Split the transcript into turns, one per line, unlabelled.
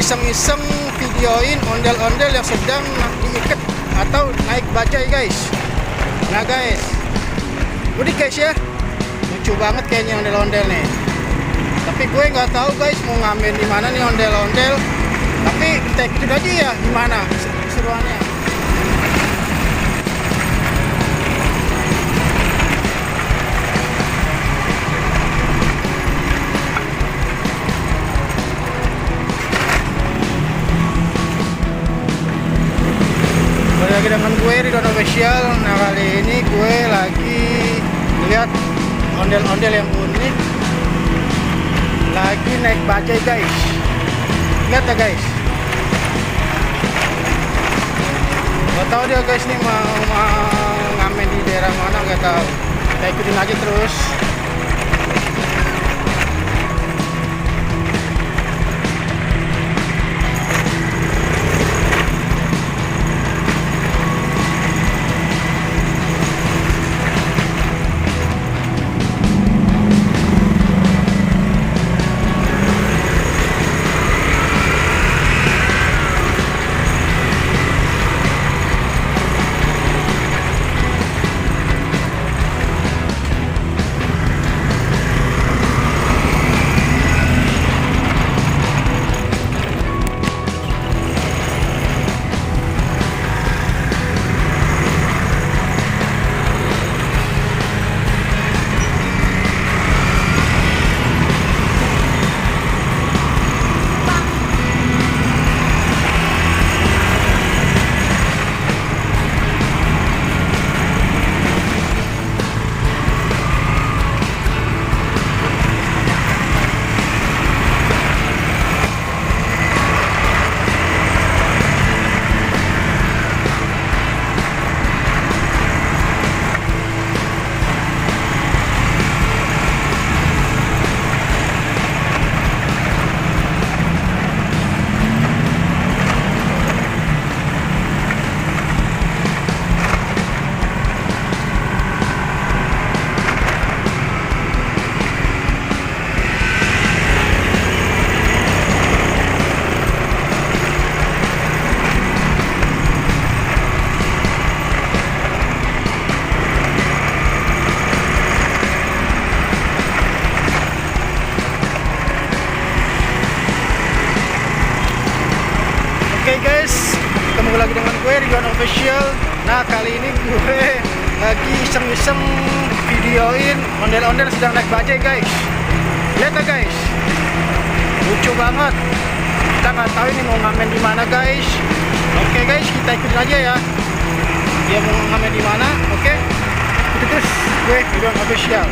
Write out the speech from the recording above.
iseng-iseng videoin ondel-ondel yang sedang diikat atau naik bajai guys. Nah guys, udah guys ya, lucu banget kayaknya ondel-ondel nih. Tapi gue nggak tahu guys mau ngamen di mana nih ondel-ondel. Tapi kita ikutin aja ya gimana seruannya. Lagi dengan gue Ridwan Official. Nah kali ini gue lagi lihat ondel-ondel yang unik, lagi naik bajai guys. Lihat ya guys, gak tahu dia guys nih mau ngamen di daerah mana, gak tahu. Kita ikutin aja terus. Oke guys, ketemu lagi dengan gue Ridwan Official. Nah kali ini gue lagi iseng-iseng videoin ondel-ondel sedang naik bajai guys. Lihat ya guys, lucu banget. Kita nggak tahu ini mau ngamen di mana guys. Oke guys, kita ikutin aja ya. Dia mau ngamen di mana? Oke, itu terus gue Ridwan Official.